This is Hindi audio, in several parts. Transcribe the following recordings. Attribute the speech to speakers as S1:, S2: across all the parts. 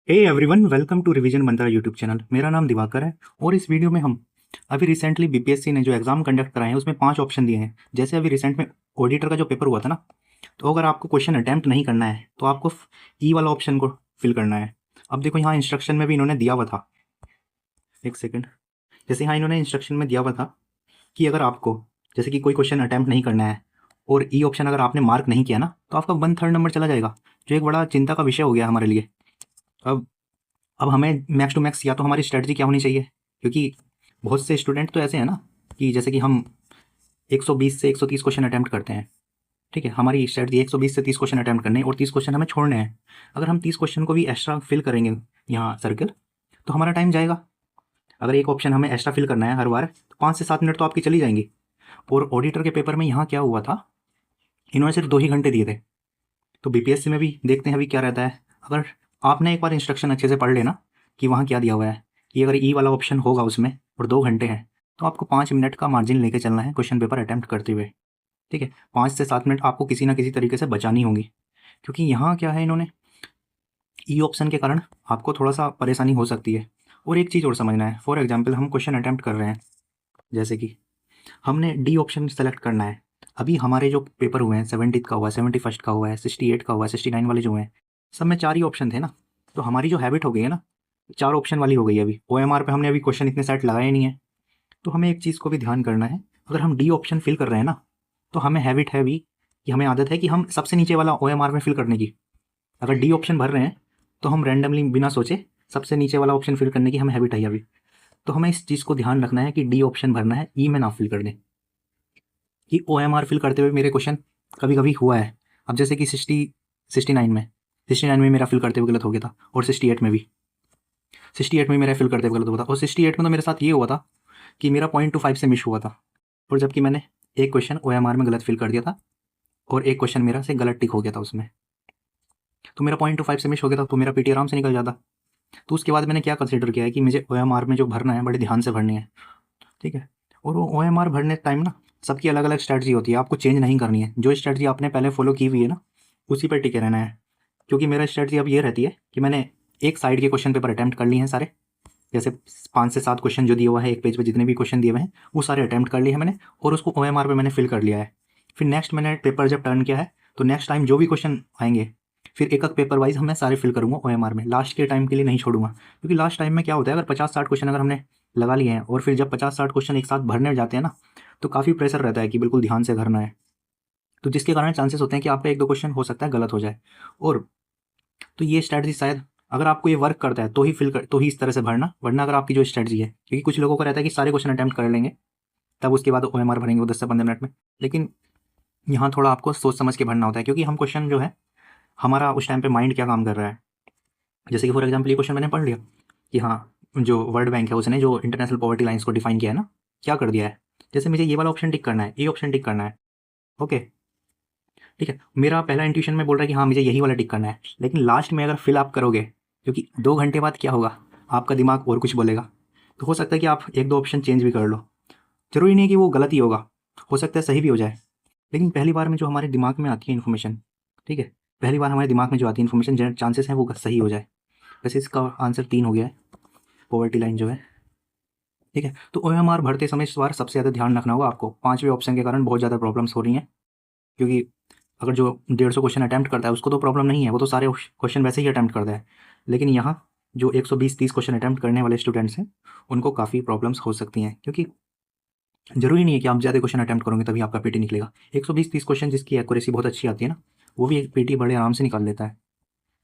S1: Hey everyone, welcome to revision Mantra YouTube channel. मेरा नाम दिवाकर है और इस वीडियो में हम अभी रिसेंटली बीपीएससी ने जो एग्जाम कंडक्ट कराए हैं उसमें 5 ऑप्शन दिए हैं। जैसे अभी रिसेंट में ऑडिटर का जो पेपर हुआ था ना, तो अगर आपको क्वेश्चन अटैम्प्ट नहीं करना है तो आपको ई वाला ऑप्शन को फिल करना है। अब देखो यहाँ इंस्ट्रक्शन में भी इन्होंने दिया हुआ था, एक सेकेंड। जैसे यहाँ इन्होंने इंस्ट्रक्शन में दिया हुआ था कि अगर आपको जैसे कि कोई क्वेश्चन अटैम्प्ट नहीं करना है और ई ऑप्शन अगर आपने मार्क नहीं किया ना, तो आपका 1/3 नंबर चला जाएगा, जो एक बड़ा चिंता का विषय हो गया हमारे लिए। अब अब हमें मैक्स टू मैक्स या तो हमारी स्ट्रेटजी क्या होनी चाहिए, क्योंकि बहुत से स्टूडेंट तो ऐसे हैं ना कि जैसे कि हम 120 से 130 क्वेश्चन अटैम्प्ट करते हैं। ठीक है, हमारी स्ट्रेटजी 120 से 30 क्वेश्चन अटैम्प्ट करने हैं और 30 क्वेश्चन हमें छोड़ने हैं। अगर हम 30 क्वेश्चन को भी एक्स्ट्रा फिल करेंगे यहाँ सर्कल, तो हमारा टाइम जाएगा। अगर एक ऑप्शन हमें एक्स्ट्रा फिल करना है हर बार, तो 5 से 7 मिनट तो आपकी चली जाएंगी। और ऑडिटर के पेपर में यहाँ क्या हुआ था, इन्होंने सिर्फ 2 ही घंटे दिए थे। तो बीपीएससी में भी देखते हैं अभी क्या रहता है। अगर आपने एक बार इंस्ट्रक्शन अच्छे से पढ़ लेना कि वहाँ क्या दिया हुआ है, कि अगर ई वाला ऑप्शन होगा उसमें और 2 घंटे हैं, तो आपको 5 मिनट का मार्जिन लेके चलना है क्वेश्चन पेपर अटैम्प्ट करते हुए। ठीक है, 5 से 7 मिनट आपको किसी ना किसी तरीके से बचानी होगी, क्योंकि यहाँ क्या है, इन्होंने ई ऑप्शन के कारण आपको थोड़ा सा परेशानी हो सकती है। और एक चीज़ और समझना है, फॉर एग्जाम्पल हम क्वेश्चन अटैम्प्ट कर रहे हैं, जैसे कि हमने डी ऑप्शन सेलेक्ट करना है। अभी हमारे जो पेपर हुए हैं 70 का हुआ है, 71 का हुआ है, 68 का हुआ है, 69 वाले जो हैं, सब में 4 ही ऑप्शन थे ना। तो हमारी जो हैबिट हो गई है ना, 4 ऑप्शन वाली हो गई है। अभी ओएमआर पे हमने अभी क्वेश्चन इतने सेट लगाए नहीं है। तो हमें एक चीज़ को भी ध्यान करना है, अगर हम डी ऑप्शन फिल कर रहे हैं ना, तो हमें हैबिट है भी कि हमें आदत है कि हम सबसे नीचे वाला ओएमआर में फिल करने की। अगर डी ऑप्शन भर रहे हैं तो हम रैंडमली बिना सोचे सबसे नीचे वाला ऑप्शन फिल करने की हमें हैबिट है अभी। तो हमें इस चीज़ को ध्यान रखना है कि डी ऑप्शन भरना है, ई में ना फिल कर दें। कि ओएमआर फिल करते हुए मेरे क्वेश्चन कभी कभी हुआ है। अब जैसे कि 69 में मेरा फिल करते हुए गलत हो गया था, और 68 में मेरा फिल करते हुए गलत हुआ था, और 68 में तो मेरे साथ ये हुआ था कि मेरा 0.25 से मिस हुआ था। और जबकि मैंने एक क्वेश्चन ओएमआर में गलत फिल कर दिया था और एक क्वेश्चन मेरा से गलत टिक हो गया था उसमें, तो मेरा 0.25 से मिस हो गया था, तो मेरा पीटी आराम से निकल जाता। तो उसके बाद मैंने क्या कंसिडर किया है कि मुझे ओएमआर में जो भरना है बड़े ध्यान से भरनी है। ठीक है, और वो ओएमआर भरने टाइम ना सबकी अलग अलग स्ट्रैटेजी होती है, आपको चेंज नहीं करनी है। जो स्ट्रैटेजी आपने पहले फॉलो की हुई है ना, उसी पर टिके रहना है। क्योंकि मेरा स्ट्रैटेजी अब ये रहती है कि मैंने एक साइड के क्वेश्चन पेपर अटैम्प्ट कर लिए हैं सारे। जैसे 5 से 7 क्वेश्चन जो दिए हुआ है एक पेज पे, जितने भी क्वेश्चन दिए हुए हैं वो सारे अटैम्प्ट कर लिए हैं मैंने, और उसको ओएमआर पे मैंने फिल कर लिया है। फिर नेक्स्ट मैंने पेपर जब टर्न किया है, तो नेक्स्ट टाइम जो भी क्वेश्चन आएंगे, फिर एक एक पेपर वाइज मैं सारे फिल करूँगा ओएमआर में, लास्ट के टाइम के लिए नहीं छोड़ूंगा। क्योंकि लास्ट टाइम में क्या होता है, अगर 50-60 क्वेश्चन अगर हमने लगा लिए हैं और फिर जब 50-60 क्वेश्चन एक साथ भरने जाते हैं ना, तो काफ़ी प्रेशर रहता है कि बिल्कुल ध्यान से भरना है। तो जिसके कारण चांसेस होते हैं कि आपका 1-2 क्वेश्चन हो सकता है गलत हो जाए। और तो ये स्ट्रैटेजी शायद अगर आपको ये वर्क करता है तो ही इस तरह से भरना, वरना अगर आपकी जो स्ट्रैटेजी है, क्योंकि कुछ लोगों को रहता है कि सारे क्वेश्चन अटैम्प्ट कर लेंगे तब उसके बाद ओएमआर भरेंगे वो 10 से 15 मिनट में। लेकिन यहाँ थोड़ा आपको सोच समझ के भरना होता है, क्योंकि हम क्वेश्चन जो है हमारा उस टाइम पे माइंड क्या काम कर रहा है। जैसे कि फॉर एग्जाम्पल ये क्वेश्चन मैंने पढ़ लिया कि हाँ, जो वर्ल्ड बैंक है उसने जो इंटरनेशनल पॉवर्टी लाइन्स को डिफाइन किया है ना, क्या कर दिया है, जैसे मुझे ये वाला ऑप्शन टिक करना है, ये ऑप्शन टिक करना है। ओके, ठीक है, मेरा पहला इंट्यूशन में बोल रहा है कि हाँ मुझे यही वाला टिक करना है, लेकिन लास्ट में अगर फिल आप करोगे, क्योंकि 2 घंटे बाद क्या होगा, आपका दिमाग और कुछ बोलेगा। तो हो सकता है कि आप 1-2 ऑप्शन चेंज भी कर लो। ज़रूरी नहीं कि वो गलत ही होगा, हो सकता है सही भी हो जाए। लेकिन पहली बार में जो हमारे दिमाग में आती है इन्फॉर्मेशन, ठीक है, पहली बार हमारे दिमाग में जो आती है इन्फॉर्मेशन, चांसेस हैं वो सही हो जाए। वैसे इसका आंसर 3 हो गया है, पॉवर्टी लाइन जो है। ठीक है, तो ओएमआर भरते समय इस बार सबसे ज़्यादा ध्यान रखना होगा आपको। 5वें ऑप्शन के कारण बहुत ज़्यादा प्रॉब्लम्स हो रही हैं, क्योंकि अगर जो 150 क्वेश्चन अटैम्प्ट करता है उसको तो प्रॉब्लम नहीं है, वो तो सारे क्वेश्चन वैसे ही अटैम्प्ट करता है। लेकिन यहाँ जो 120-30 क्वेश्चन अटैम्प्ट करने वाले स्टूडेंट्स हैं उनको काफ़ी प्रॉब्लम्स हो सकती हैं, क्योंकि ज़रूरी नहीं है कि आप ज़्यादा क्वेश्चन अटैम्प्ट करोगे तभी आपका पीटी निकलेगा। 120-30 क्वेश्चन जिसकी एक्यूरेसी बहुत अच्छी आती है ना, वो भी एक पीटी बड़े आराम से निकाल लेता है।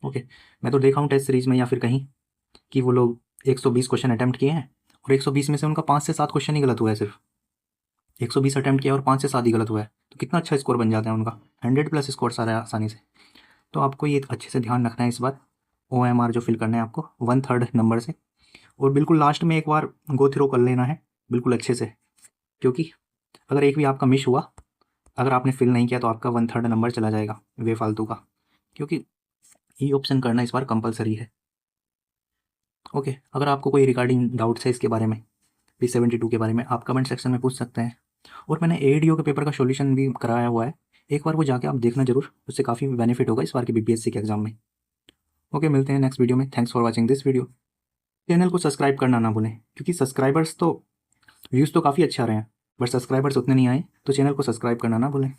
S1: ओके, मैं तो देखा हूँ टेस्ट सीरीज में या फिर कहीं कि वो लोग 120 क्वेश्चन अटैम्प्ट किए हैं और 120 में से उनका 5 से 7 क्वेश्चन ही गलत हुआ है सिर्फ। 120 अटैम्प्ट किया और 5 से 7 ही गलत हुआ है, तो कितना अच्छा स्कोर बन जाता है उनका, 100+ स्कोर सारा है आसानी से। तो आपको ये अच्छे से ध्यान रखना है इस बार, ओएमआर जो फिल करना है आपको 1/3 नंबर से, और बिल्कुल लास्ट में एक बार गो थ्रो कर लेना है बिल्कुल अच्छे से। क्योंकि अगर एक भी आपका मिस हुआ, अगर आपने फिल नहीं किया, तो आपका 1/3 नंबर चला जाएगा बेफालतू का। क्योंकि ई ऑप्शन करना इस बार कंपलसरी है। ओके, अगर आपको कोई रिगार्डिंग डाउट्स है इसके बारे में, P72 के बारे में, आप कमेंट सेक्शन में पूछ सकते हैं। और मैंने एडीओ के पेपर का सॉल्यूशन भी कराया हुआ है, एक बार वो जाके आप देखना जरूर, उससे काफ़ी बेनिफिट होगा इस बार के बीपीएससी के एग्जाम में। ओके, मिलते हैं नेक्स्ट वीडियो में। Thanks for watching this video. Channel को सब्सक्राइब करना ना भूलें, क्योंकि सब्सक्राइबर्स तो व्यूज़ तो काफ़ी अच्छे आ रहे हैं, बट सब्सक्राइबर्स उतने नहीं आए, तो चैनल को सब्सक्राइब करना ना भूलें।